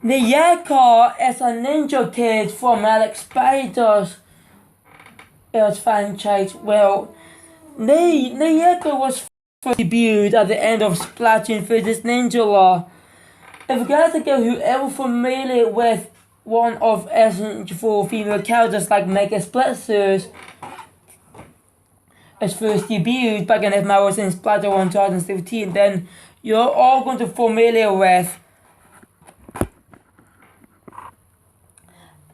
Niyaka is a ninja kid from Alex Spider's franchise. Well, Niyaka was first debuted at the end of Splatoon 3's Ninja Law. If you guys are whoever familiar with one of SMG4 female characters like Meggy its first debuted back in F-Maros in Splatoon 2017, then you're all going to be familiar with.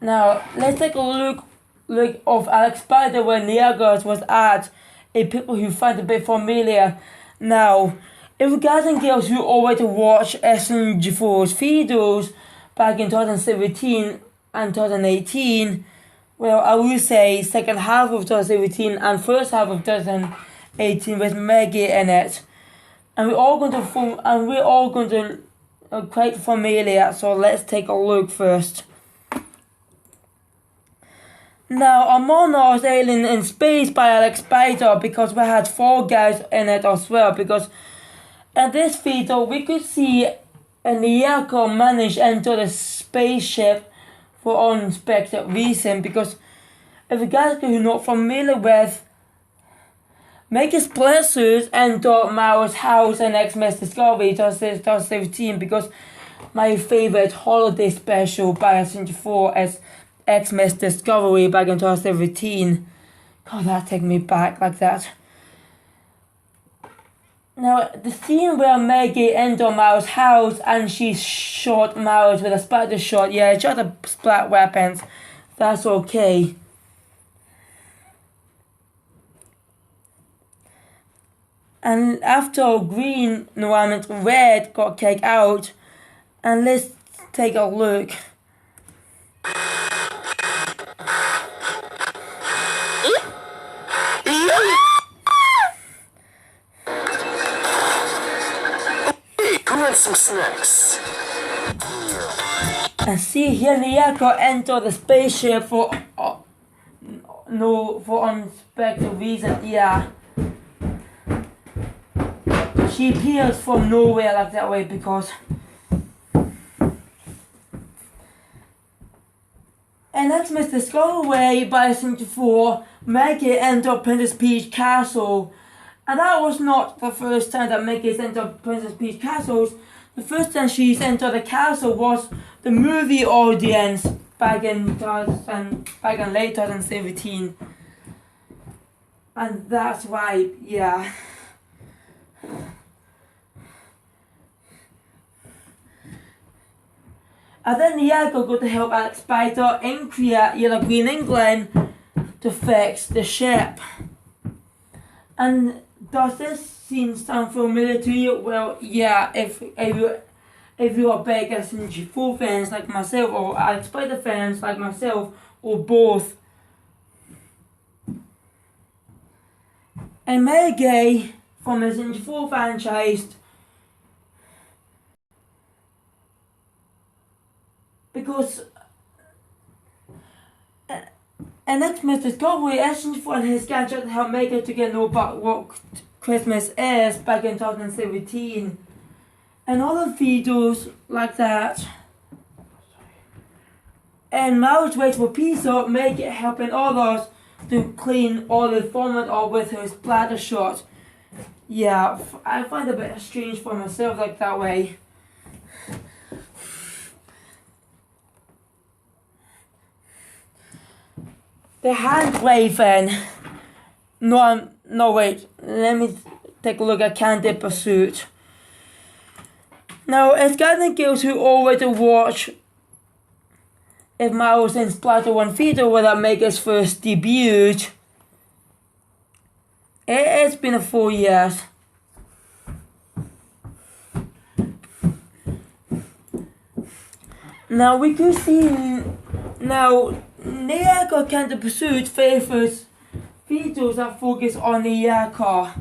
Now, let's take a look of Alex Spider where Niyaka was at, a people who find a bit familiar. Now, if you guys and girls who already watched SMG4's videos back in 2017 and 2018, well, I will say second half of 2017 and first half of 2018 with Meggy in it, and we're all going to quite familiar. So let's take a look first. Now, Among Us Alien in Space by Alex Spider, because we had 4 guys in it as well, because in this video we could see a Niyaka manage to enter the spaceship for unexpected reason, because if you guys are not familiar with, Meggy's blessers enter Mao's house in Xmas Discovery 2017, because my favorite holiday special by SMG4 is Xmas Discovery back in 2017. God, that take me back like that. Now, the scene where Meggy entered Mao's house and she shot Mao with a spider shot, yeah, shot the splat weapons, that's okay. And after green environment, red got kicked out, and let's take a look. Some snacks. And see here, Niyaka entered the spaceship for unexpected reason. Yeah, she appears from nowhere like that way because. And that's Mr. Discovery by SMG4. Meggy entered Princess Peach Castle. And that was not the first time that Meggy's entered Princess Peach Castles. The first time she's entered the castle was the movie audience back in late 2017. And that's why, yeah. And then Niyaka got to help Alex Spider and create Yellow Green England to fix the ship. And does this scene sound familiar to you? Well, yeah, if you are big SMG4 fans like myself, or Alex Spider fans like myself, or both. And Meggy from the SMG4 franchise, because and that's Mr. Discovery, SMG4 and his gadget to help Meggy to get know about what Christmas is back in 2017. And other videos like that. And Mao's wait for pizza, Meggy helping others to clean all the vomit off with her splatter shot. Yeah, I find it a bit strange for myself like that way. The hand waving. No wait, let me take a look at Candy Pursuit. Now, as guys and girls who already watch if Mao's in Splatoon 1 video where that Meggy's first debut, it's been 4 years. Now we could see Niyaka Candy Pursuit favors videos that focus on Niyaka.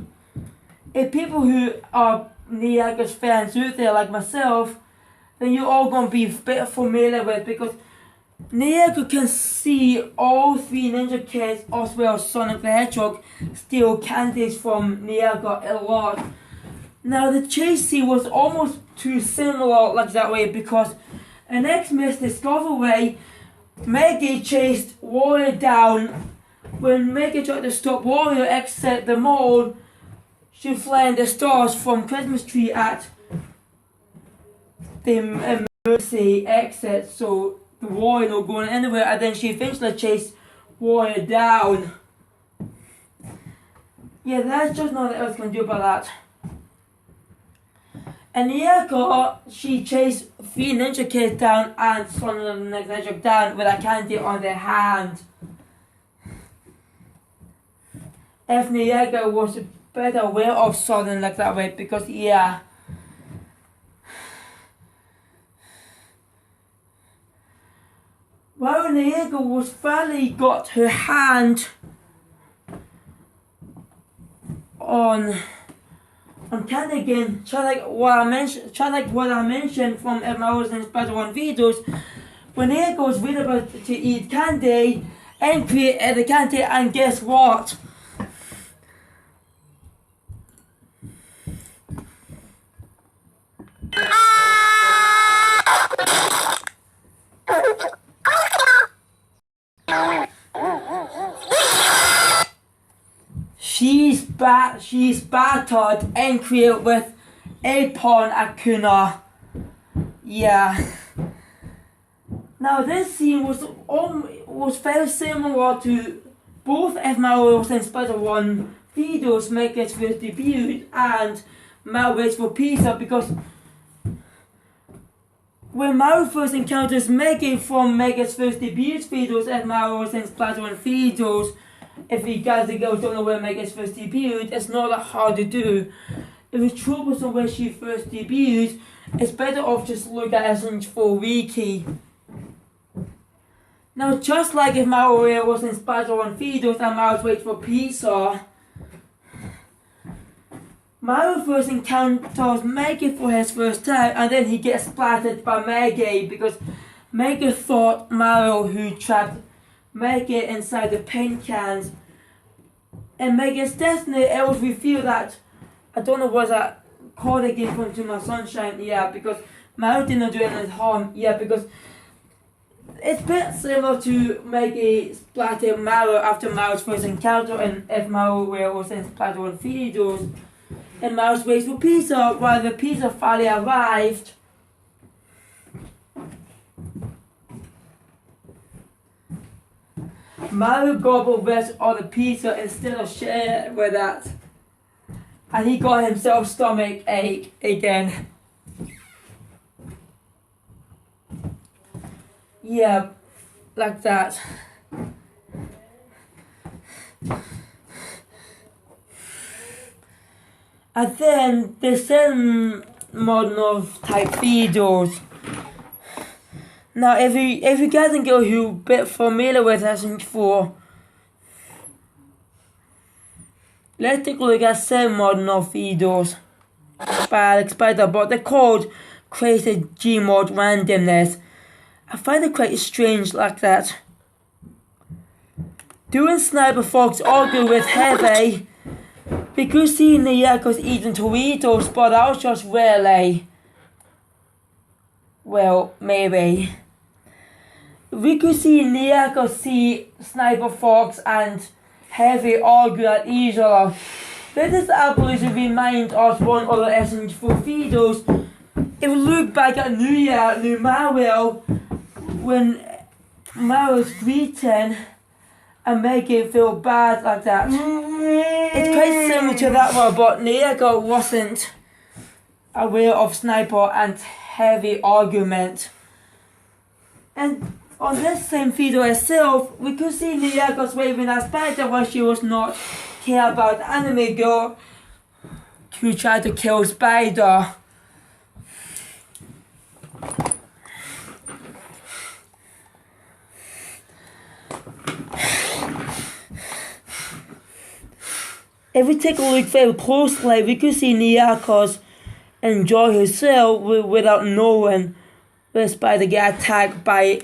If people who are Niyaka's fans out there like myself, then you're all gonna be a bit familiar with, because Niyaka can see all 3 ninja kids as well as Sonic the Hedgehog steal candies from Niyaka a lot. Now the chase scene was almost too similar like that way, because And next Miss Discovery, Meggy chased Warrior down. When Meggy tried to stop Warrior exit the mall, she flamed the stars from Christmas tree at the emergency exit, so the Warrior not going anywhere, and then she eventually chased Warrior down. Yeah, that's just nothing else can do about that. And Niyaka, she chased 3 ninja kids down and some of the next ninja down with a candy on their hand. If Niyaka was better aware of something like that way, because yeah. While Niyaka was finally got her hand on candy again, just like what I mentioned from my old Spider One videos, when Niyaka was really about to eat candy and create the candy, and guess what? She's battered and created with Apon Akuna. Yeah. Now this scene was very similar to both F. Marvel's and Spider-Man videos, Meggy's first debut and Marvel's for Pizza, because when Marvel first encounters Meggy from Meggy's first debut videos, F. Marvel's and Spider-Man videos, if you guys and girls don't know where Meggy's first debuted, it's not that hard to do. If it's troublesome when she first debuted, it's better off just look at SMG4 wiki. Now, just like if Mario was in Spider-Man videos and Mario's wait for pizza, Mario first encounters Meggy for his first time, and then he gets splattered by Meggy because Meggy thought Mario who trapped Meggy inside the paint cans. And Meggy's destiny, it was revealed that, I don't know, was that called again from To My Sunshine? Yeah, because Mario did not do any harm. Yeah, because it's a bit similar to Meggy splatting Mario after Mario's first encounter, and if Mario was in Spider-Man videos, and Mario's waits for pizza while the pizza finally arrived. Mario gobbled the rest of the pizza instead of sharing with that, and he got himself stomach ache again. Yeah, like that. And then the same modern of type videos. Now, if you guys and girls who are a bit familiar with SMG4, let's take a look at some modern of videos by Alex Spider, but they're called Crazy Gmod Randomness. I find it quite strange like that. Doing Sniper Fox argue with Heavy because seeing Niyaka's eating Doritos, but that was just really, well, maybe. We could see Niyaka see Sniper Fox and Heavy argue at each other. This is able to remind us one of the SMG4 videos. If we look back at New Year, New Mario, when Mario's greeting and make it feel bad like that. It's quite similar to that one, but Niyaka wasn't aware of Sniper and Heavy argument. And on this same video itself, we could see Niyaka's waving at Spider while she was not care about anime girl who tried to kill Spider. If we take a look very closely, we could see Niyaka's enjoy herself without knowing where Spider get attacked by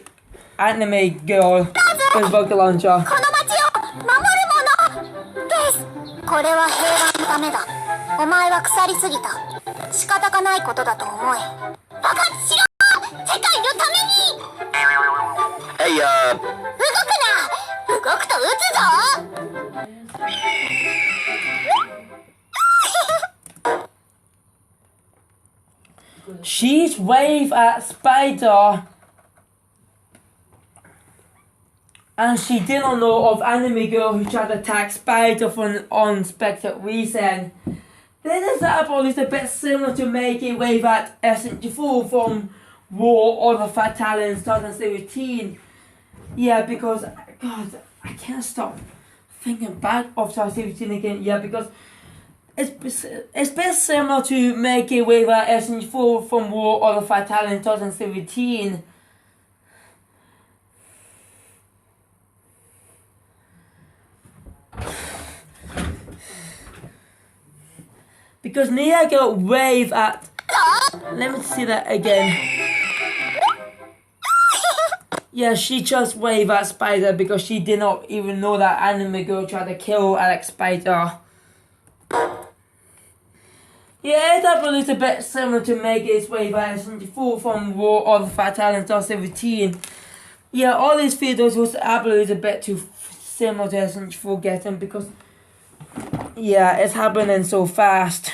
anime girl with rocket launcher. これは平和のためだ。お前は腐りすぎた。仕方がないことだと思え。爆発しろ！世界のため！ I, 動くな。動くと撃つぞ。She's waved at Spider, and she didn't know of Anime Girl who tried to attack Spider for an unexpected reason. This example is a bit similar to Meggy wave at SMG4 from War of the Fatal in 2017. Yeah, because, God, I can't stop thinking back of 2017 again. Yeah, because it's a bit similar to Meggy wave at SMG4 from War of the Fatal in 2017. Because Niyaka wave at... Let me see that again. Yeah, she just waved at Spider because she did not even know that Anime Girl tried to kill Alex Spider. Yeah, that is a bit similar to Meggy's wave at SMG4 from War of the Fatal in 2017. Yeah, all these videos was a bit too similar to SMG4 getting because... Yeah, it's happening so fast.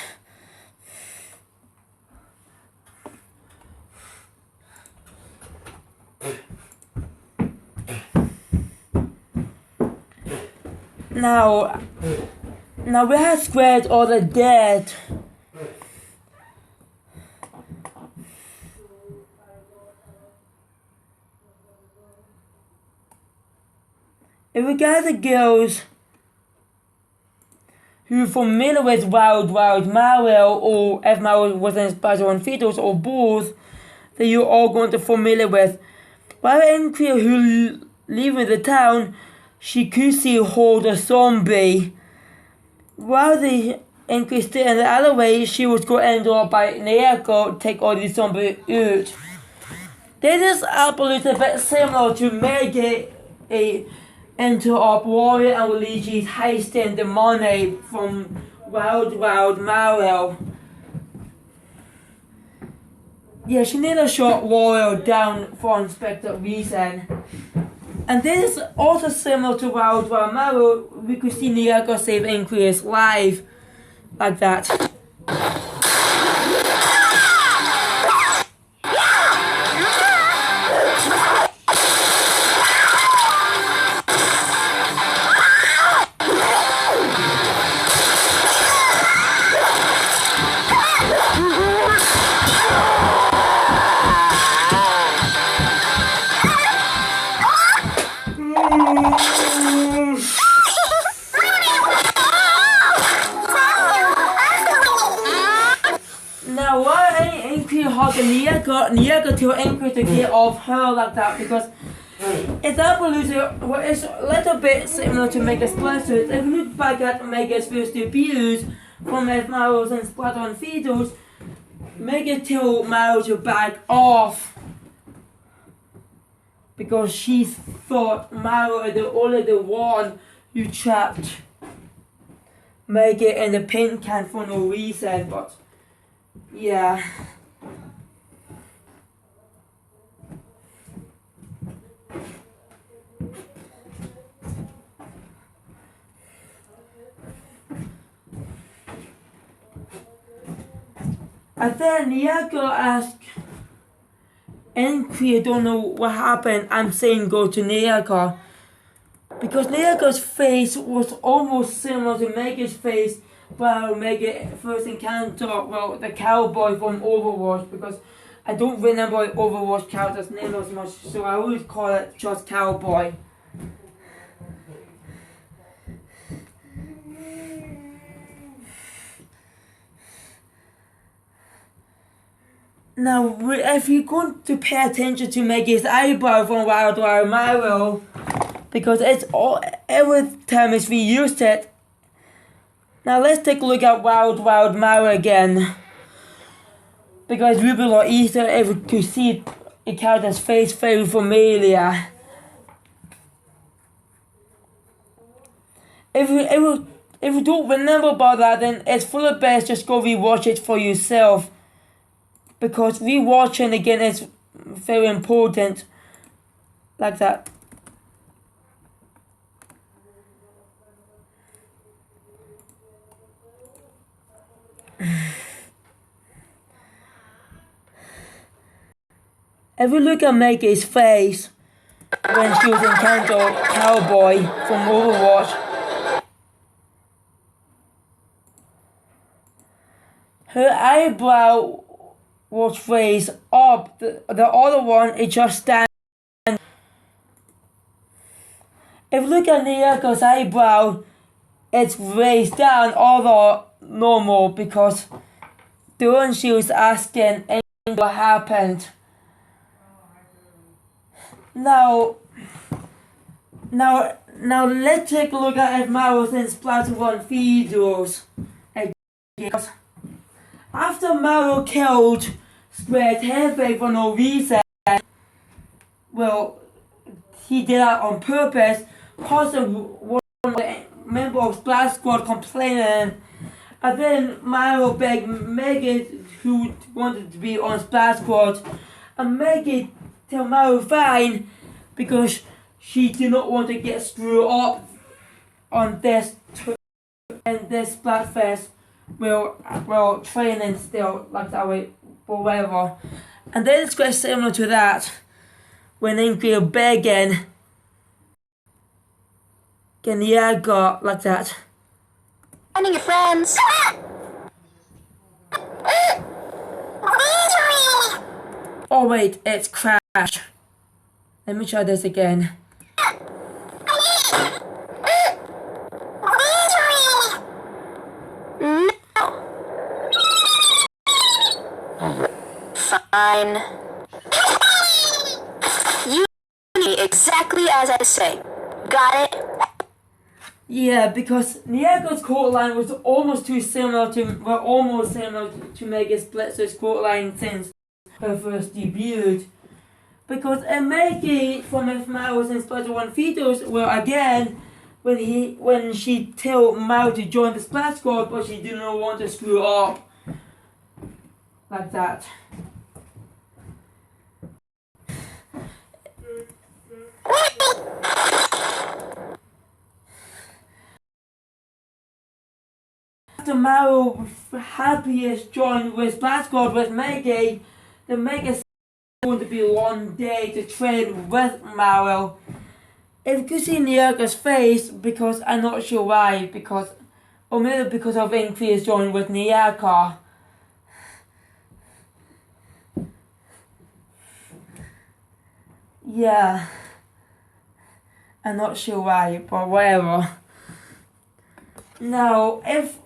Now we have squared all the dead. If we got the girls who are familiar with Wild Mario, or if Mario was inspired on videos, or both, that you're all going to familiar with. While Enkria who leaving the town, she could see hold a zombie. While the Enkria stayed in the alleyway, she was going to end up by Niyaka take all these zombies out. This is absolutely a bit similar to Meggy interrupt Warrior and Luigi's heisting the money from Wild Mario. Yeah, she nearly shot Warrior down for unexpected reason. And this is also similar to Wild Mario. We could see Niyaka save Enkria's life like that. Now why ain't Enkria hugging Niyaka tell Enkria to get off her like that, because it's it's a little bit similar to Mega's Splashers. If you look back at Mega's first debuts from Mario's and Splatoon videos, Mega tell Mario to back off because she thought Mario is only the one who trapped Mega in the paint can for no reason, but yeah. And then Niyaka asked Enkria, don't know what happened. I'm saying go to Niyaka, because Niyaka's face was almost similar to Meggy's face while Meggy first encountered the cowboy from Overwatch, because I don't remember the Overwatch character's name as much, so I would call it just Cowboy. Now, if you're going to pay attention to Meggy's eyebrow from Wild Mario, because it's all every time it's reused it. Now let's take a look at Wild Mario again, because it would be a lot easier if we could see a character's face very familiar. If you don't remember about that, then it's for the best just go rewatch it for yourself, because rewatching again is very important. like that. If you look at Meggy's face when she was in Kanto Cowboy from Overwatch, her eyebrow was raised up. The other one is just standing. If you look at Niyaka's eyebrow, it's raised down, although normal, because the one she was asking what happened. Now let's take a look at if Maro's in Splatoon videos. After Maro killed Squared Heavy for no reason, well, he did that on purpose, causing one member of Splash Squad complaining, and then Maro begged Meggy, who wanted to be on Splash Squad, and Meggy tell Maro fine, because she did not want to get screwed up on this Splatfest. Well, training still like that way, or whatever. And then it's quite similar to that, when Ingrid begging Niyaka like that. Finding your friends. Oh wait, it's Crash. Let me try this again. No. Fine. You need exactly as I say. Got it? Yeah, because Niyaka's quote line was almost similar to Meggy's Blitzer's quote line since her first debut. Because Meggy from If Mao was in Splatoon videos, well again, when she told Mao to join the Splash Squad, but she didn't want to screw up like that. After Mao happiest joined with Splash Squad with Meggy, the Meggy going to be one day to train with Mao. If you could see Niyaka's face, because I'm not sure why, or maybe because of increased join with Niyaka. Yeah, I'm not sure why, but whatever. Now, if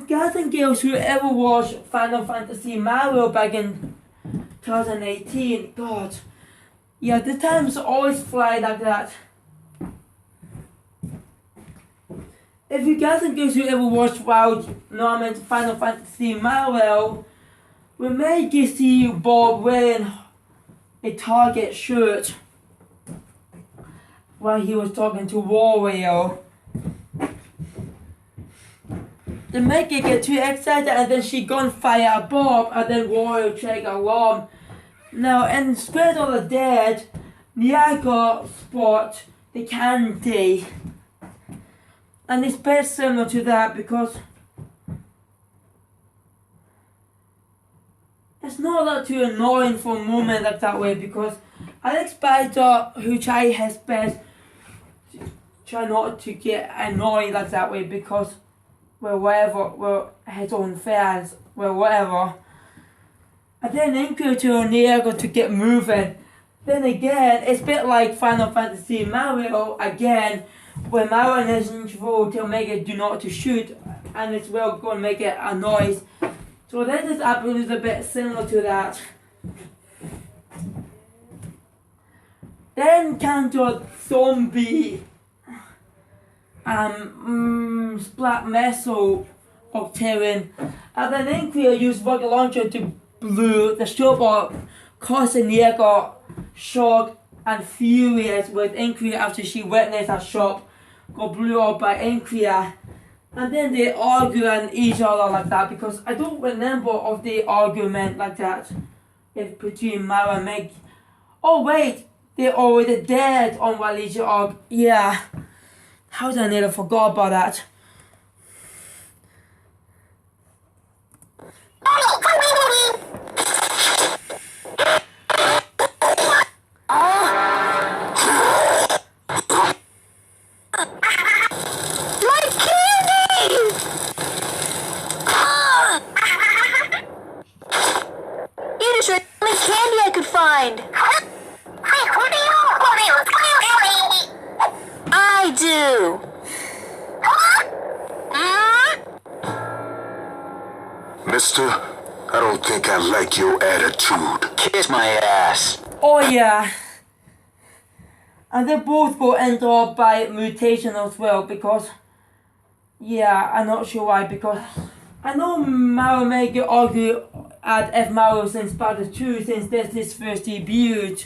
guys and girls who ever watched Final Fantasy Mario back in 2018, God, yeah, the times always fly like that. If you guys and girls who ever watched Final Fantasy Mario, we may see Bob wearing a Target shirt while he was talking to Wario. The Meggy get too excited and then she gonna fire at Bob and then Wario check alarm. Now in Squid of the Dead, Niyaka spot the candy. And it's very similar to that because it's not that too annoying for a moment like that way, because Alex Spider, who try his best try not to get annoyed like that way, because his own fans, whatever. And then encourage Niyaka to get moving. Then again, it's a bit like Final Fantasy Mario again, when Mario and SMG4 tell Meggy do not to shoot, and it's going to make it a noise. So this is a bit similar to that. Then Kanto Zombie Splat Missile Octarian, and then Inquia used rocket launcher to blow the shop up, causing Niyaka shocked and furious with Inquia after she witnessed her shop got blew up by Inquia. And then they argue on each other like that, because I don't remember of the argument like that if between Mara and Meggy. Oh wait, they're already dead on Walichi Org. Yeah. How did I nearly forgot about that? I do. Mister, I don't think I like your attitude. Kiss my ass. Oh yeah. And they both got ended up by mutation as well because, yeah, I'm not sure why, because I know Mario Meggy argue at F Mario since Battle 2 since that's his first debut.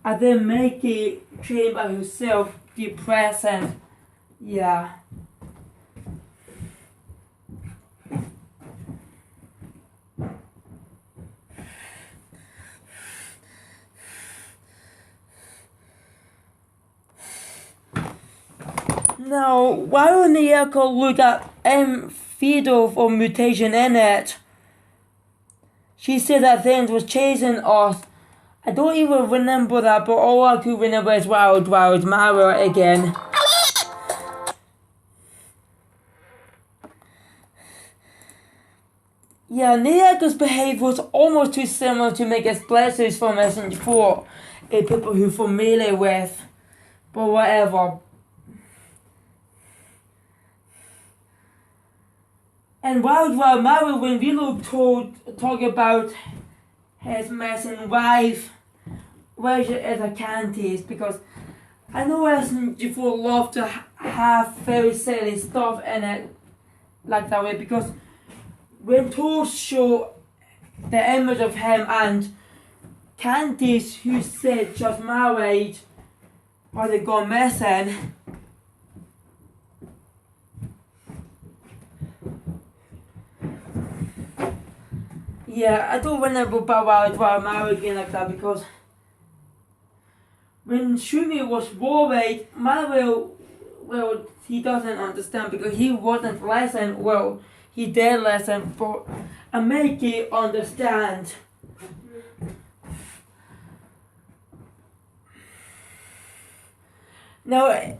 And then Meggy came by herself depressed and, yeah. Now, why don't Niyaka look at Fido for mutation in it? She said that things was chasing us. I don't even remember that, but all I could remember is Wild Mario again. Yeah, Niyaka's behavior was almost too similar to Meggy's blessings from SMG4, a people who familiar with, but whatever. And Wild Mario, when we talk about his missing wife, where she is a candies, because I know SMG4 love to have very silly stuff in it like that way, because when Toad show the image of him and Candice, who said just married, or they gone missing. Yeah, I don't remember about Wild Mario again like that, because when Shumi was worried, Mario, well, he doesn't understand because he wasn't listened. Well, he did listen, but I make it understand. Now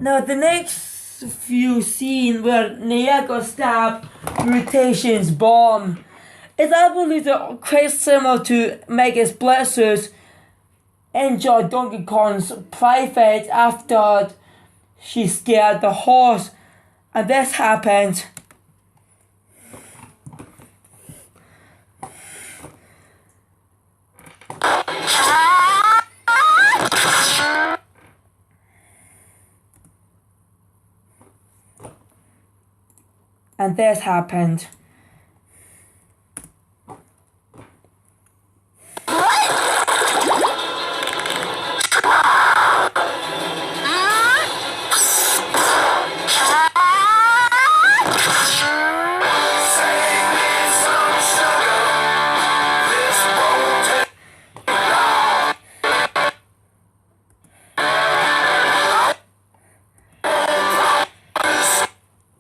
the next few scenes where Niyaka stab Mutation's bomb is I believe quite similar to Meggy's Blitzers enjoyed Donkey Kong's private after she scared the horse, and this happened. And this happened.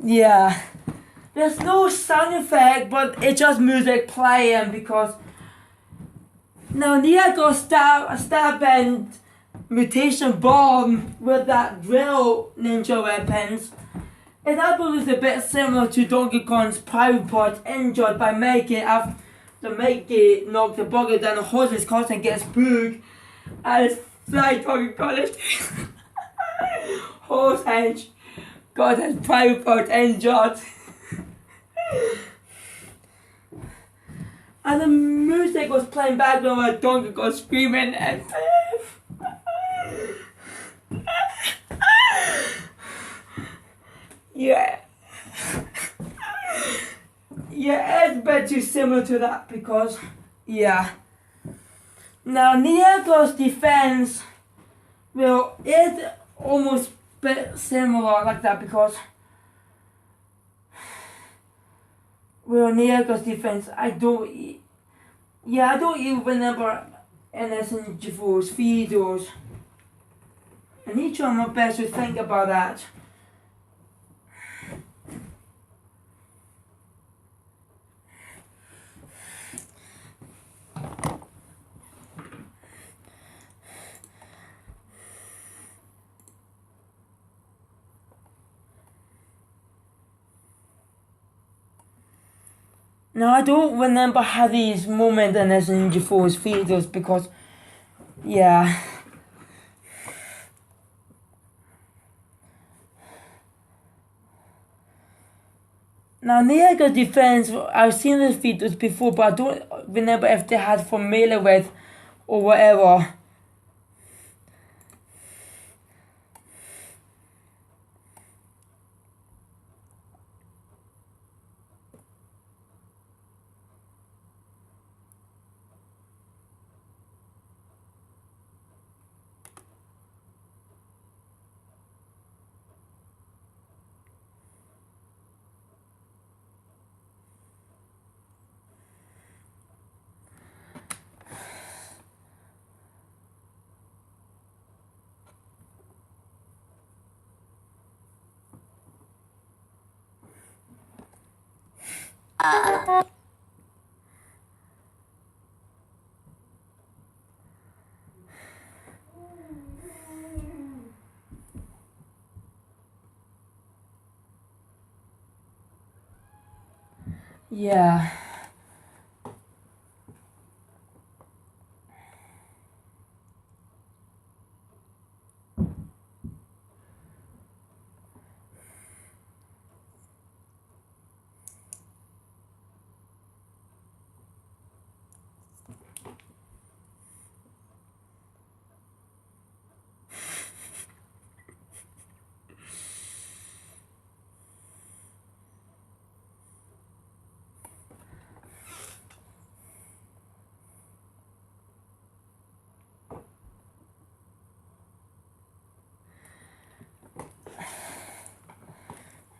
Yeah, there's no sound effect, but it's just music playing because now Niyaka stab and mutation bomb with that drill ninja weapons. And I believe it's a bit similar to Donkey Kong's private part injured by Meggy after Meggy knocked the bugger down the horse's cart and gets spooked and it's fly Donkey Kong horse hench got his private part injured. And the music was playing background while Donkey Kong screaming and yeah. Yeah, it's a bit too similar to that because, yeah. Now, Niyaka's defense, well, it's almost a bit similar like that because Well, Niyaka's defense, I don't even remember an SMG4's videos. I need to try my best to think about that. Now I don't remember Harry's moment in SMG4's videos because, yeah. Now Niyaka's defense, I've seen those videos before, but I don't remember if they had familiar with or whatever. Yeah.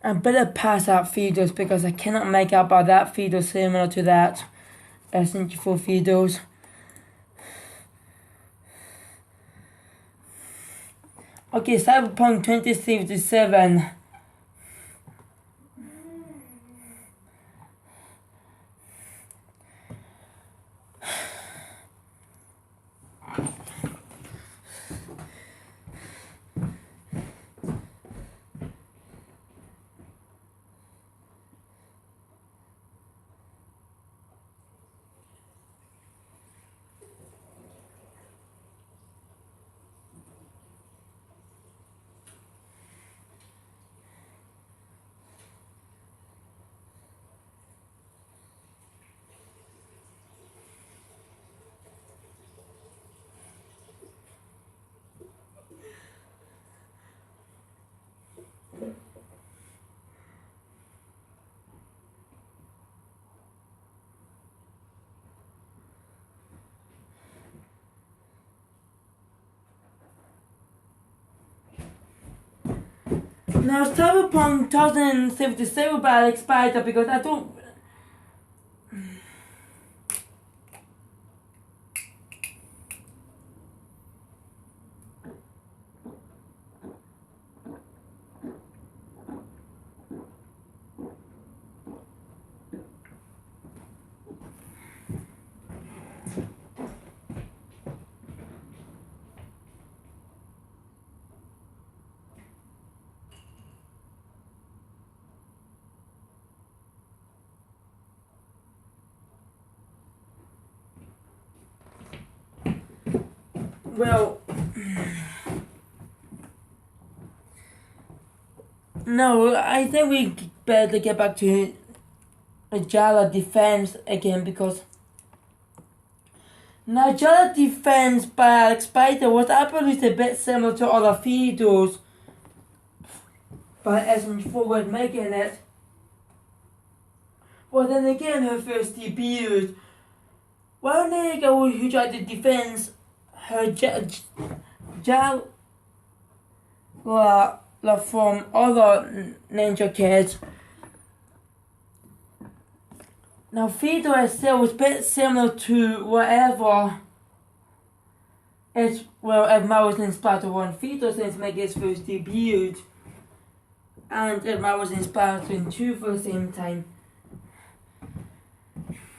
I better pass out videos because I cannot make out by that video similar to that SMG4 videos. Okay, Cyberpunk 2077. Now Cyberpunk 2077 by expired because I don't. Well, no, I think we better get back to Jala defense again because now Jala defense by Alex Spider was I believe a bit similar to other videos by SMG4 with Meggy in it. Well then again her first debuted. Well Niyaka who tried to defend her Jala from other ninja kids. Now Theodore itself was a bit similar to whatever as well as Marvel's in Spider-1. Theodore since Meggy's first debut, and as Marvel's in Spider-Man 2 for the same time.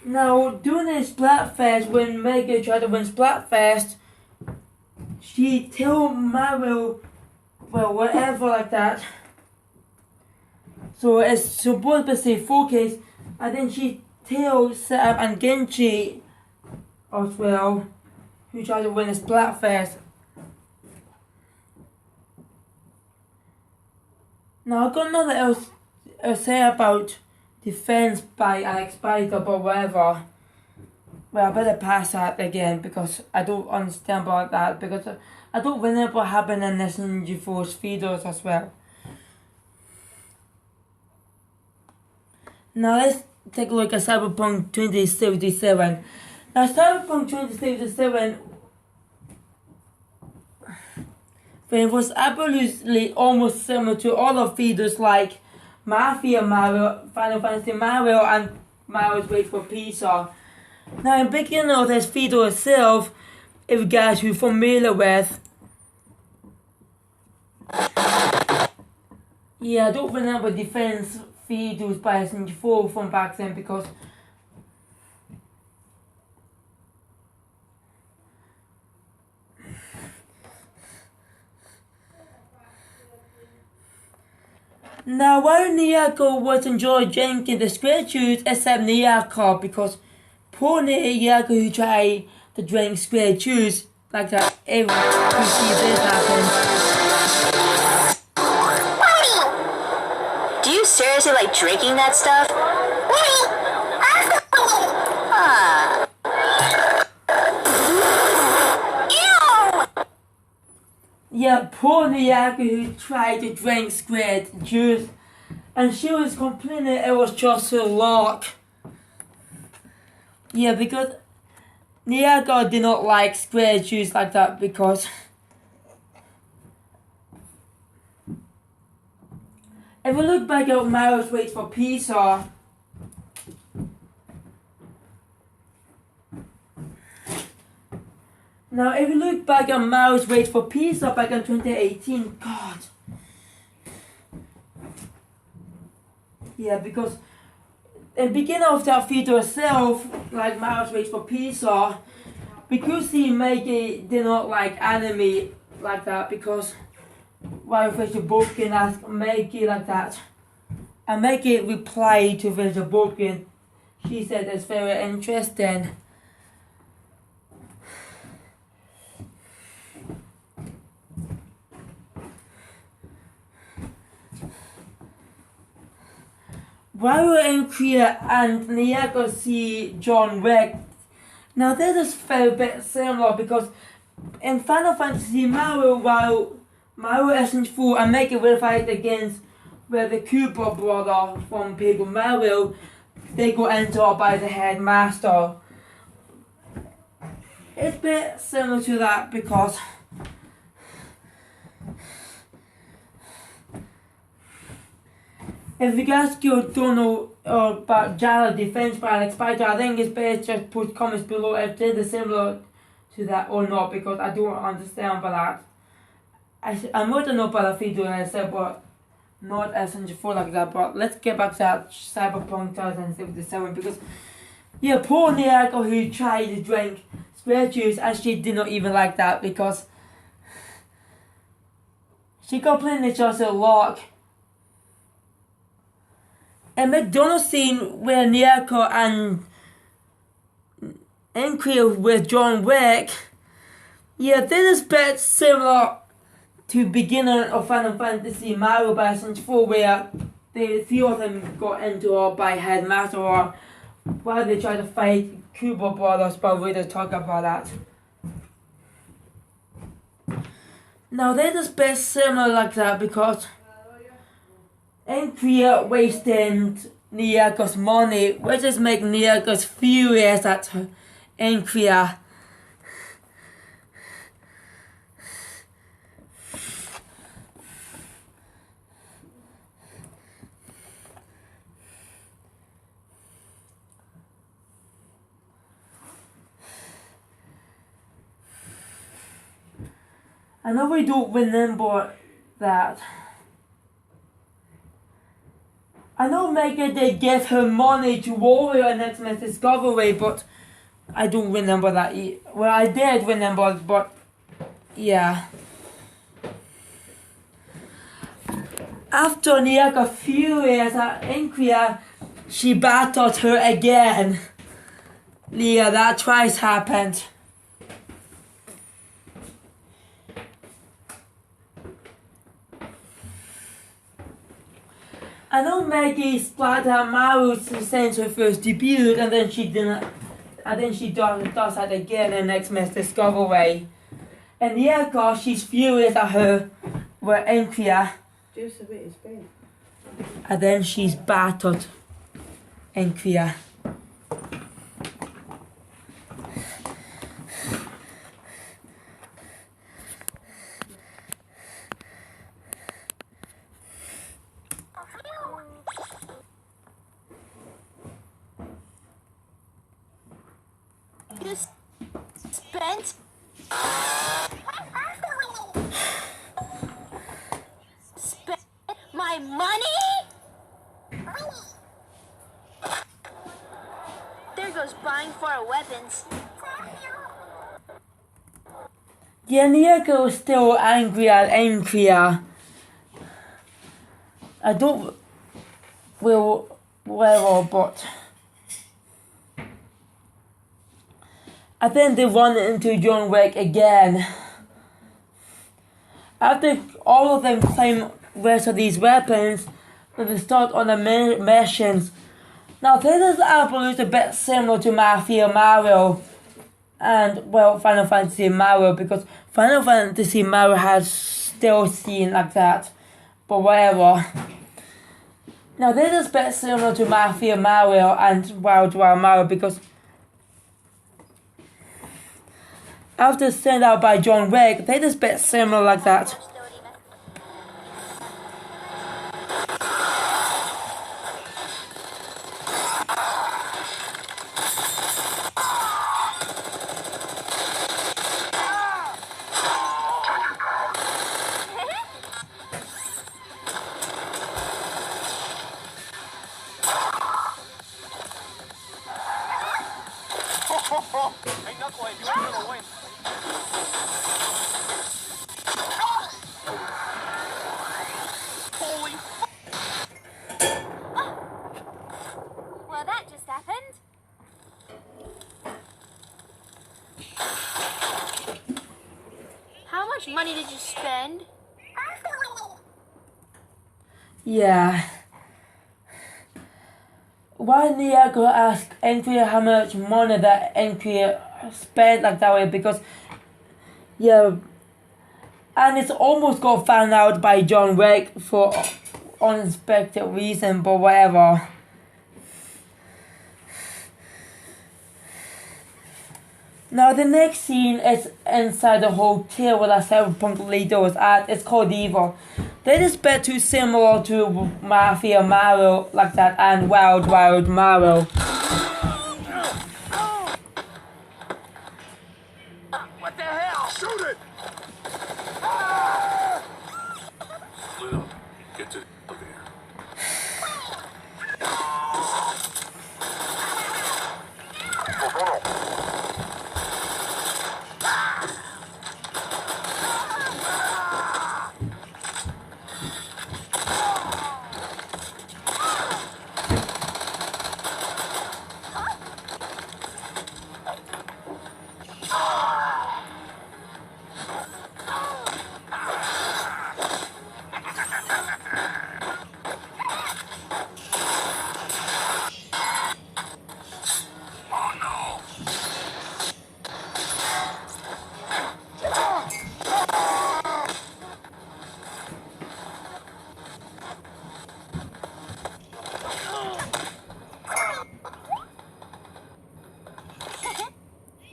Now during the Splatfest, when Meggy tried to win Splatfest, she told Marvel, well, whatever like that. So it's supposed to say focus, and then she tells Sam and Genji as well, who tried to win the Splatfest. Now I've got nothing else to say about defense by Alex Spider, but whatever. Well, I better pass that again because I don't understand about that, because I don't remember what happened in the SMG4's feeders as well. Now let's take a look at Cyberpunk 2077. Now Cyberpunk 2077 it was absolutely almost similar to all of feeders like Mafia Mario, Final Fantasy Mario, and Mario's Wait for Pizza. Now in the beginning of this feeder itself, if you guys who are familiar with, yeah, I don't remember defense feeders by SMG4 from back then because now while Niyaka was enjoying drinking the square juice except Niyaka, because poor Niyaka who tried to drink square juice like that every time this happens. Do you seriously like drinking that stuff? Ew! Yeah, poor Niyaka who tried to drink square juice, and she was complaining it was just a lark. Yeah, because Niyaka did not like square juice like that because if we look back at Mario's Wait for Pizza, now if you look back at Mario's Wait for Pizza back in 2018, God. Yeah, because in the beginning of that video itself, like Mario's Wait for Pizza, we could see Meggy did not like anime like that because while Visual Broken asked Meggy like that, and Meggy replied to Visual Broken. She said it's very interesting. While we're in Korea and Niyaka see John Wick, now this is very bit similar because in Final Fantasy Mario, while Mario SMG4 and Meggy will fight against where the Cooper brother from Paper Mario, they go entered by the headmaster. It's a bit similar to that because if you guys don't know about Jala Defense by Alex Spider, I think it's best just put comments below if it is similar to that or not, because I don't understand about that. I might know about the video I said, but not SMG4 like that. But let's get back to that Cyberpunk 2077 because yeah, poor Niyaka who tried to drink square juice and she did not even like that because she complained it's just a lark. And McDonald's scene where Niyaka and Korea with John Wick, yeah, this is a bit similar to beginning of Final Fantasy Mario by SMG4 where the three of them got into by Headmaster or while they try to fight Cuba Brothers, but we don't talk about that. Now this is a bit similar like that because Korea wasting Niyaka's money, which is making Niyaka's furious at her Korea. I know we don't remember that. I know Meggy did give her money to Warrior in X-Men Discovery, but I don't remember that. Well, I did remember, but yeah. After Niyaka furious at Inquia, she battled her again. Yeah, that twice happened. I know Meggy splattered at Maru since her first debut, and then she didn't. And then she does that again in X-Men Discovery. And Niyaka, she's furious at her with Inquia. And then she's battered Inquia. You spent my money? There goes buying for our weapons. Yeah, Niyaka was still angry at Inquia. I don't but I think they run into John Wick again. After all of them claim rest of these weapons, they start on the missions. Now this is I believe a bit similar to Mafia Mario and well Final Fantasy Mario, because Final Fantasy Mario has still seen like that. But whatever. Now this is a bit similar to Mafia Mario and Wild Mario, because after sent out by John Wick, they just a bit similar like that. Well, that just happened. How much money did you spend? Yeah. Why Niyaka asked Inquia how much money that Inquia spent like that way, because yeah, and it's almost got found out by John Wick for unexpected reason, but whatever. Now the next scene is inside the hotel where the cyberpunk leader was at. It's called Evil. That is bit too similar to Mafia Mario like that and Wild Mario. What the hell? Shoot it! Lil, get to the elevator.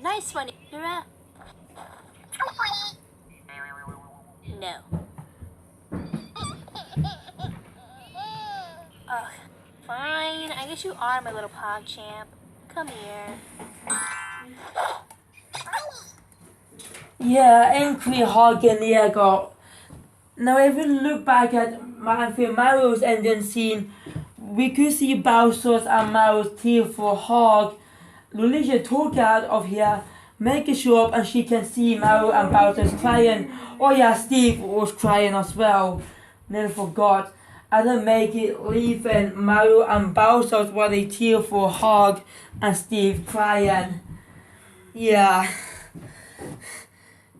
Nice one, Ira. No. Ugh, fine. I guess you are my little pog champ. Come here. Yeah, angry hug and Niyaka. Now if we look back at Mario's ending scene, we could see Bowser's and Mario's tearful hug. Luigi took out of here, making sure and she can see Mario and Bowser's crying. Oh yeah, Steve was crying as well. Nearly forgot. And then Meggy leaving Mario and Bowser's with a tearful hug and Steve crying. Yeah.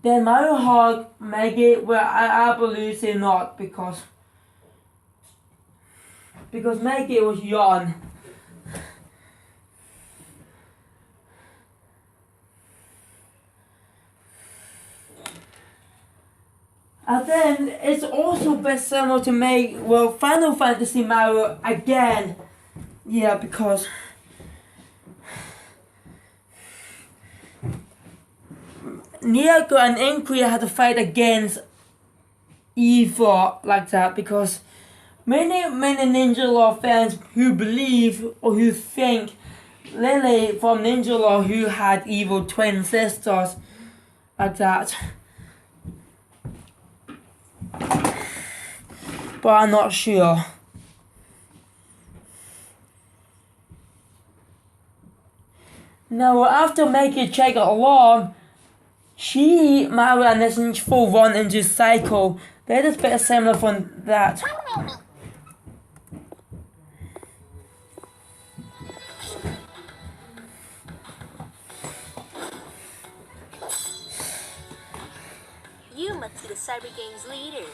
Then Mario hug Meggy, well I believe say not because Meggy was young. And then it's also best similar to make Final Fantasy Mario again. Yeah, because Niyaka and Incria had to fight against evil like that because many Ninja Law fans who believe or who think Lily from Ninja Law who had evil twin sisters like that. But I'm not sure. Now after making check alarm, Mario and SMG4 run into Cycle. That is better similar from that. You must be the Cyber Games leader.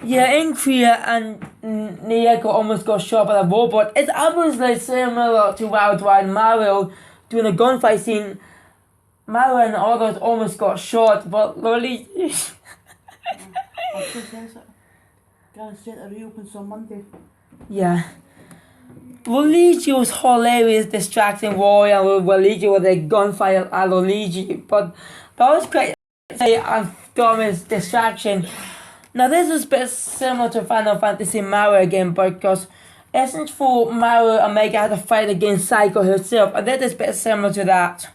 Yeah, Incria and Niyaka almost got shot by the robot. It's obviously similar to Wild Ride Mario doing a gunfight scene. Mario and others almost got shot, but Luigi. Yeah. Luigi was hilarious, distracting Wario with Luigi with a gunfight at Luigi, but that was quite a dumbest distraction. Now this is a bit similar to Final Fantasy Mario again, because SMG4 Mario and Meggy had to fight against Psycho herself, and that is a bit similar to that.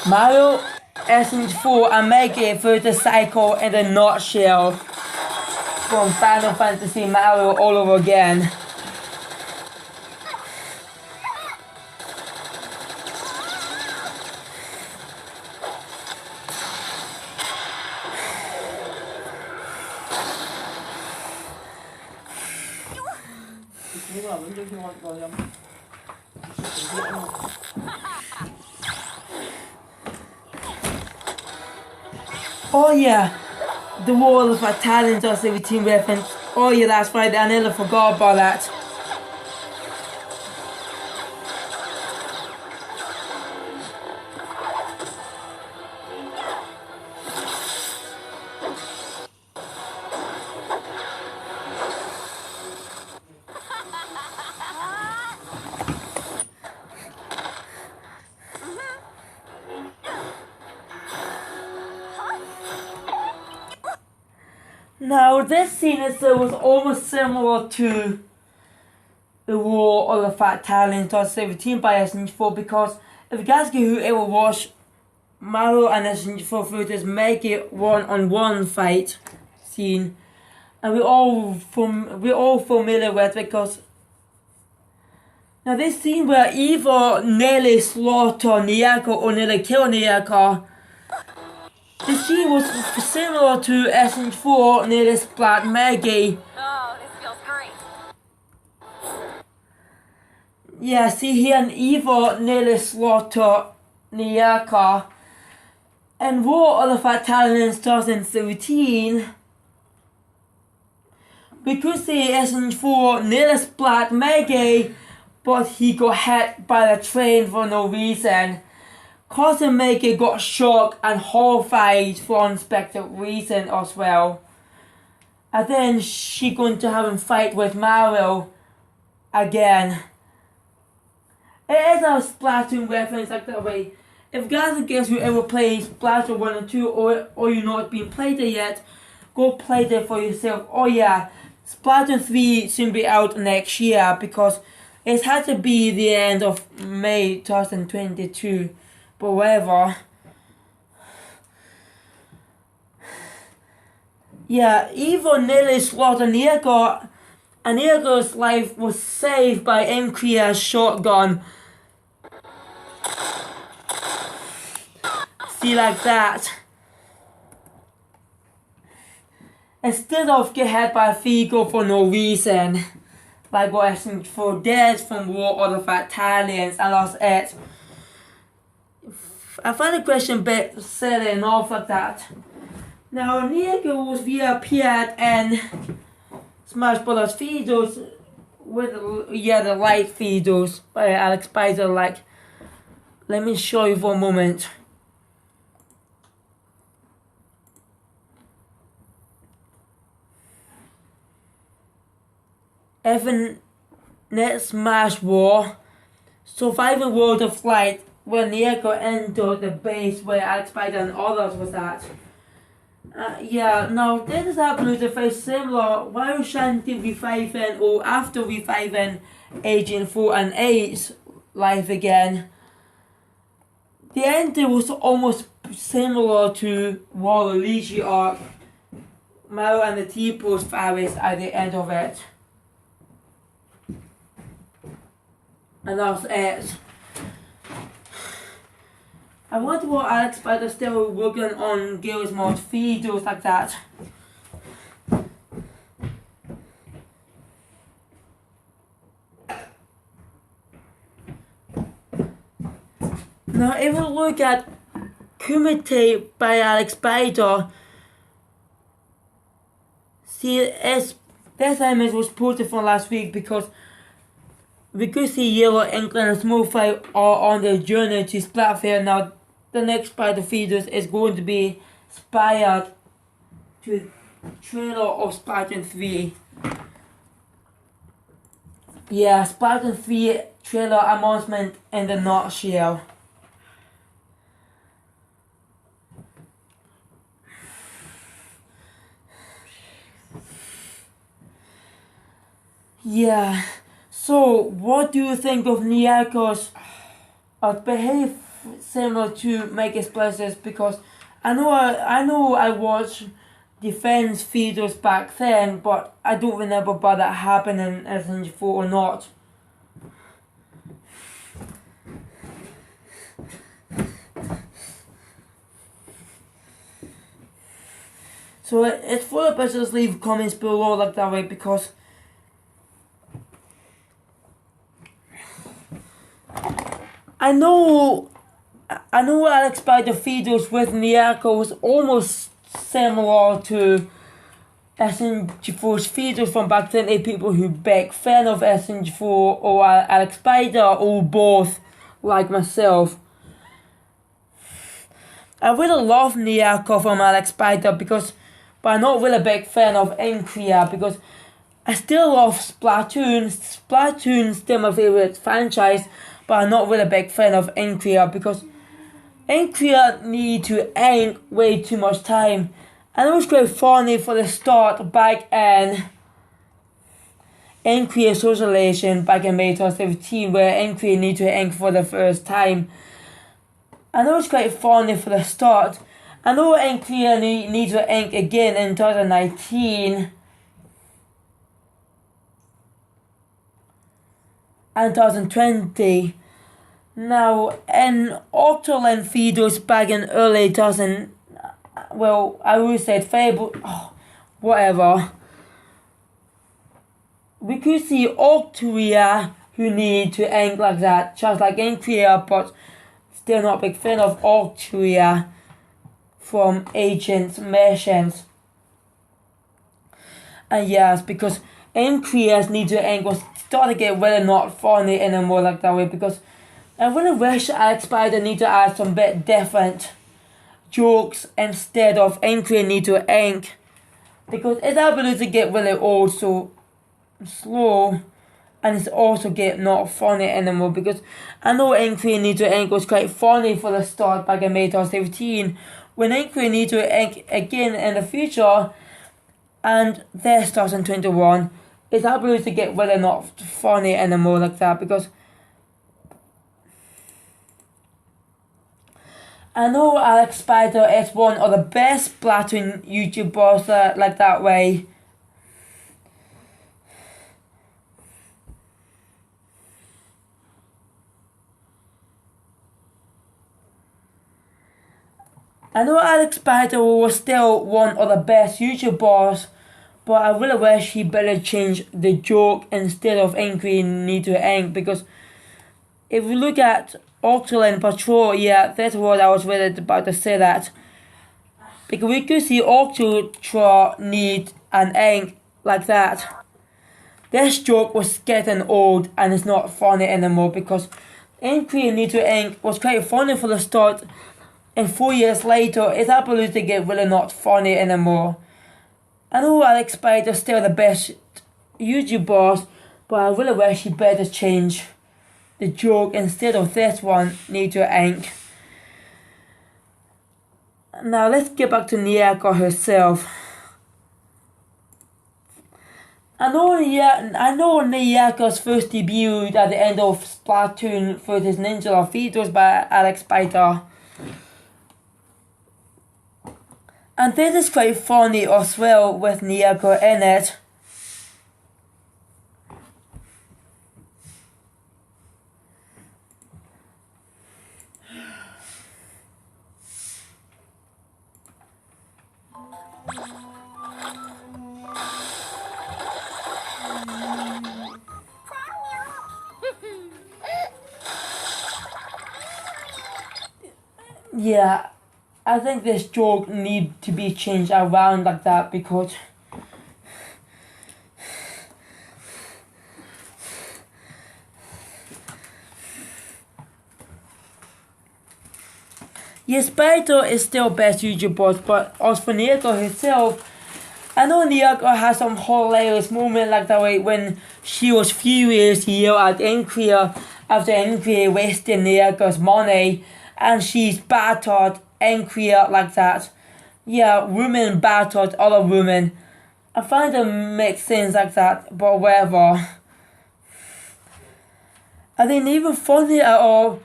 Mario, SMG4 and Meggy versus Psycho in the nutshell from Final Fantasy Mario all over again. Oh yeah, the wall of Italian does 17 reference. Oh yeah, that's right, I nearly forgot about that. Now this scene was almost similar to the War of the Fat Talents 17 by SMG4, because if you guys who ever watched Mario and SMG4 versus Meggy one-on-one fight scene, and we're all familiar with, because now this scene where Eva nearly slaughtered Niyaka or nearly killed Niyaka. The scene was similar to SMG4 nearly splat Meggy. Oh, this feels great. Yeah, see here and Eva nearly slaughtered Niyaka. And War of the Fat Talents 2013, we could see SMG4 nearly splat Meggy, but he got hit by the train for no reason. Causing Meggy got shocked and horrified for unexpected reason as well. And then she going to have him fight with Mario again. It is a Splatoon reference like that way. if guys and girls who ever play Splatoon 1 and 2 or you not been played it yet, go play it for yourself. Oh yeah, Splatoon 3 soon be out next year because it had to be the end of May 2022. But whatever. Yeah, even nearly slaughtered Niyaka, and Niyaka's life was saved by MK's shotgun. See, like that. Instead of get hit by a vehicle for no reason, like what SMG4 did from war or the Italians, and that's it. I find the question a bit silly and off like that. Now, Niyaka was reappeared in Smash Bros. Videos with the light videos by Alex Spider. Like, let me show you for a moment. Even next Smash War, Survivor World of Light, where Niyaka entered the base where Alex Spider and others was at. Yeah, now this is happening to very similar while Shanti reviving or after reviving Agent 4 and 8's life again. The ending was almost similar to Waluigi arc. Mao and the T-Pose Faris at the end of it. And that's it. I wonder what Alex Spider still working on Girls Mod videos like that. Now if we look at Kumite by Alex Spider, see this image was posted from last week because we could see Yellow, England and Smurfy are on their journey to Splatfire. Now the next Spider videos is going to be inspired to the trailer of Splatoon 3. Yeah, Splatoon 3 trailer announcement in the nutshell. Yeah, so what do you think of Niyaka's behave similar to Meggy's places? Because I know I watched defense videos back then, but I don't remember about that happening in SMG4 or not. So it's full of just leave comments below like that way because I know Alex Spider videos with Niyaka was almost similar to SMG4's videos from back then. People who big fan of SMG4 or Alex Spider or both, like myself. I really love Niyaka from Alex Spider but I'm not really a big fan of Nkria because I still love Splatoon. Splatoon's still my favorite franchise, but I'm not really a big fan of Nkria because Nkria need to ink way too much time. And it was quite funny for the start back in Nkria Socialization back in May 2017 where Nkria need to ink for the first time. And it was quite funny for the start. I know Nkria need to ink again in 2019. And 2020. Now, in Octoland videos back in early 2000, well, I would say Fable, whatever. We could see Octoria who need to ink like that, just like Nkria, but still not a big fan of Octoria from Agent's missions. And yes, because Nkria's need to ink was starting to get really not funny anymore like that way because I really wish Alex Spider need to add some bit different jokes instead of Nkria need to ink because it's ability to get really old so slow and it's also get not funny anymore, because I know Angry Need to Ink was quite funny for the start back in May 2017, when Angry Need to Ink again in the future, and this 2021, it's able to get really not funny anymore like that, because I know Alex Spider is one of the best Splatoon YouTubers like that way. I know Alex Spider was still one of the best YouTubers, but I really wish he better change the joke instead of Angry Need to Ink, because if you look at Octoland Patrol, yeah, that's what I was really about to say that. Because we could see Octotron need an ink like that. This joke was getting old and it's not funny anymore, because Angry Need to Ink was quite funny for the start, and 4 years later it's able to get really not funny anymore. I know Alex Spider's still the best YouTuber, but I really wish he better change the joke instead of this one, Need to Ink. Now let's get back to Niyaka herself. I know Niyaka's first debut at the end of Splatoon vs Ninja videos by Alex Spider. And this is quite funny as well with Niyaka in it. Yeah, I think this joke needs to be changed around like that, because yes, Spider is still best YouTuber, but as for Niyaka herself, I know Niyaka has some hilarious moment like that way when she was furious to yell at Angry after Angry wasted Niyaka's money, and she's battered Angry like that. Yeah, women battered other women. I find it makes sense like that, but whatever. I didn't even funny at all.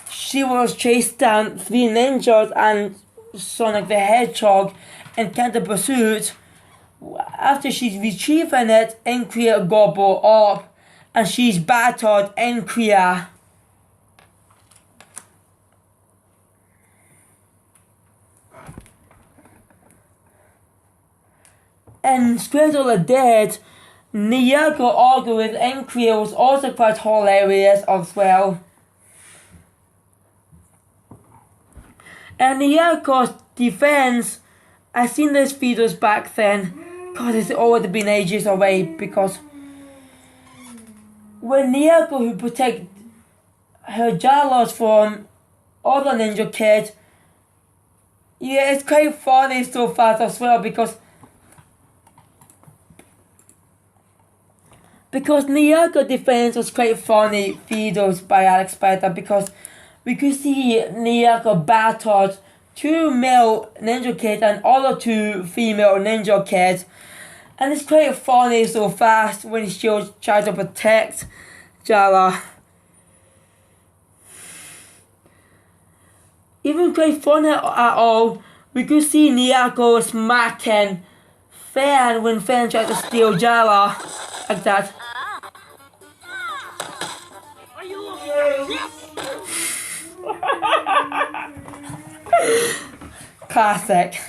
She was chased down 3 ninjas and Sonic the Hedgehog in Counter Pursuit. After she's retrieving it, Angry gobble up, and she's battered Angry. And Squirtle the Dead, Niyaka arguing with Angry was also quite hilarious as well. And Niyaka's defense, I seen those videos back then. God, it's already been ages away, because when Niyaka who protect her Jalos from other ninja kids, yeah, it's quite funny so fast as well, because Niyaka defense was quite funny videos by Alex Spider, because we could see Niyaka battered 2 male ninja kids and other 2 female ninja kids, and it's quite funny so fast when she was trying to protect Jala. Even quite funny at all, we could see Niyaka smacking Fan when Fan tried to steal Jala like that. Classic.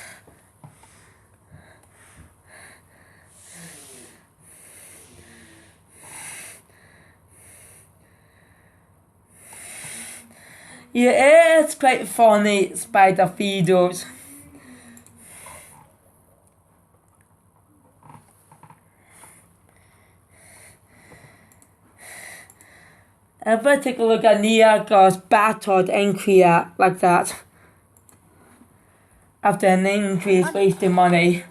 Yeah, it's quite funny, Spider videos. If I take a look at Niyaka's battered Angry like that, after an Angry is wasting money.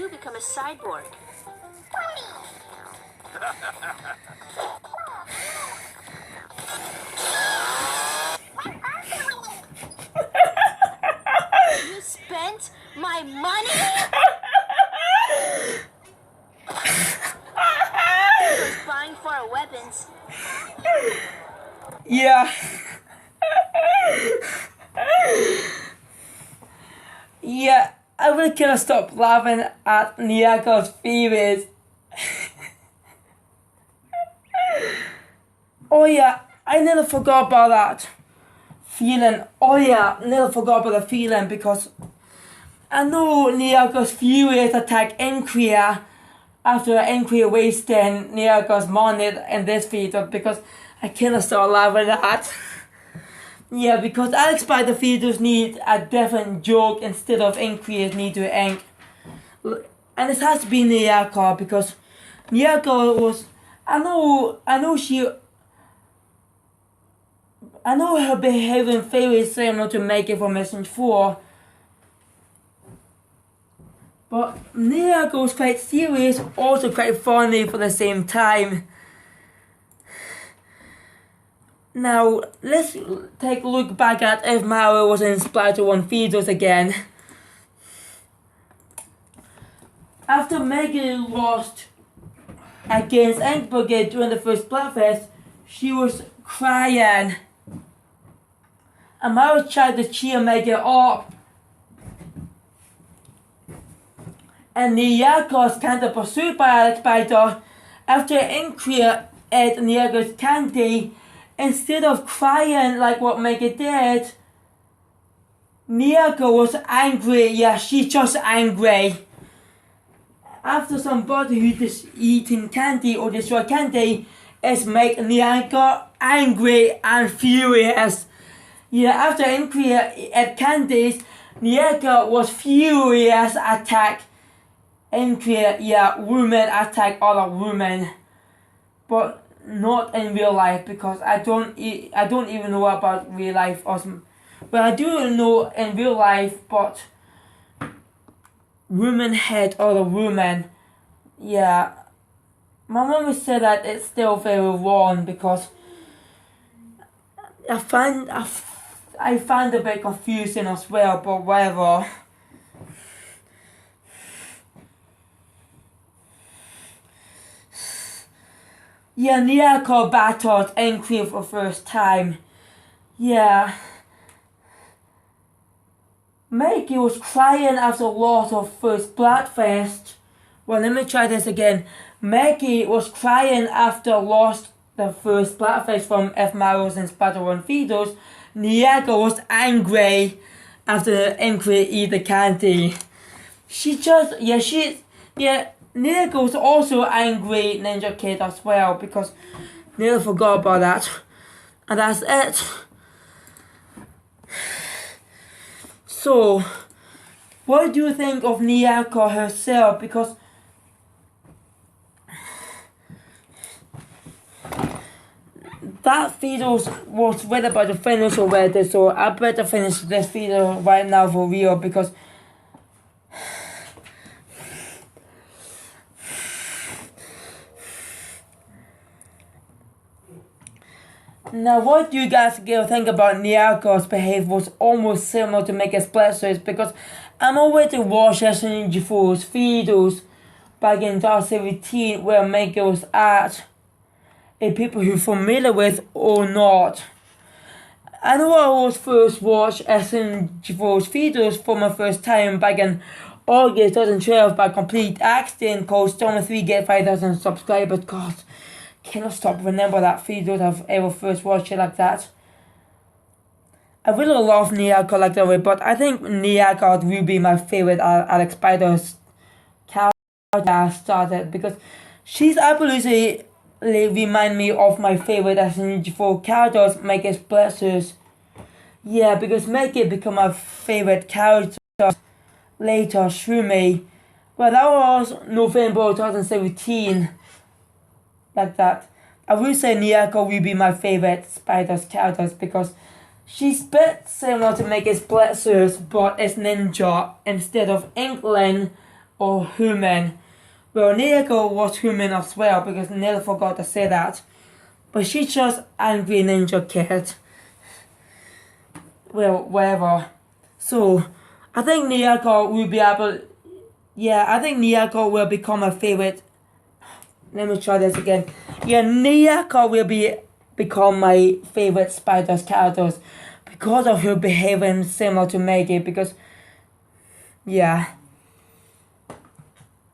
do become a cyborg. You spent my money? He was buying for our weapons. Yeah. Yeah, I really can't stop laughing at Niyaka's theories. Oh yeah, I nearly forgot about that feeling. Oh yeah, nearly forgot about the feeling because I know Niyaka's furious attack Enkria after Enkria wasting Niyaka's money in this video because I cannot stop laughing at that. Yeah, because I expect the videos need a different joke instead of Enkria's need to ink. And it has to be Niyaka because Niyaka was I know her behavior very similar to Meggy from SMG4. But Niyaka was quite serious, also quite funny for the same time. Now, let's take a look back at if Mario was in Splatter 1 videos again. After Meggy lost against Ink Brigade during the first Splatfest, she was crying. And Mario tried to cheer Meggy up. And Niyaka was kind of pursued by Alex Spider. After Enkria ate Niyaka's candy, instead of crying like what Meggy did, Niyaka was angry. Yeah, she's just angry. After somebody who's just eating candy or destroy candy, it's make Niyaka angry and furious. Yeah, after Enkria ate candies, Niyaka was furious attack Enkria, yeah, women attack other women. But not in real life because I don't even know about real life awesome. But I do know in real life, but women hate other women. Yeah, my mom said that it's still very wrong because I find it a bit confusing as well. But whatever. Yeah, Niyaka battled Enkria for the first time. Yeah. Meggy was crying after loss of first Splatfest. Well, let me try this again. Meggy was crying after lost the first Splatfest from F. Mario's and Splatter 1 videos. Niyaka was angry after Enkria eat the candy. Niyaka was also angry Ninja Kid as well because nearly forgot about that. And that's it. So, what do you think of Niyaka herself? Because that video was read about the finish already, so I better finish this video right now for real because now, what do you guys think about Niyaka's behavior was almost similar to Meggy's Splashers because I'm already watching SMG4's videos back in 2017 where Meggy was at, and people who are familiar with or not. I know I was first watched SMG4's videos for my first time back in August 2012 by complete accident called Storm3 Get 5,000 subscribers. God, cannot stop remember that videos I've ever first watched it like that. I really love Niyaka like that way, but I think Niyaka will be my favorite Alex Spider's character I started because she's absolutely remind me of my favorite SMG4 characters, Meggy Splashers. Yeah, because Meggy became my favorite character later through me. Well, that was November 2017. Like that. I will say Niyaka will be my favorite Spider's characters because she's a bit similar to Meggy Splashers, but it's ninja instead of Inkling or human. Well, Niyaka was human as well because I never forgot to say that. But she's just angry ninja kid. Well, whatever. So, I think Niyaka will be able... Yeah, I think Niyaka will become my favorite. Let me try this again. Yeah, Niyaka will become my favorite Spider's characters because of her behavior similar to Meggy. Because, yeah.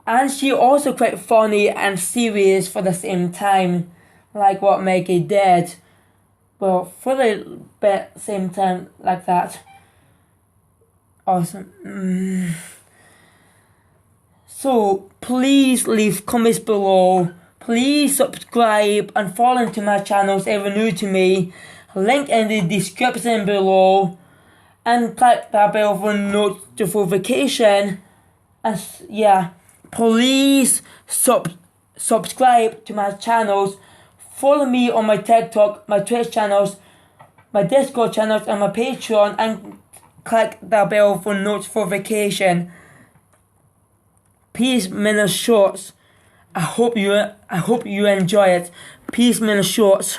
And she also quite funny and serious for the same time, like what Meggy did. Well, for the same time like that. Awesome. So, please leave comments below. Please subscribe and follow into my channels if you're new to me. Link in the description below. And click that bell for notification. And yeah, please subscribe to my channels. Follow me on my TikTok, my Twitch channels, my Discord channels, and my Patreon. And click that bell for notification. Peace, Shorts. I hope you enjoy it. Peace, Shorts.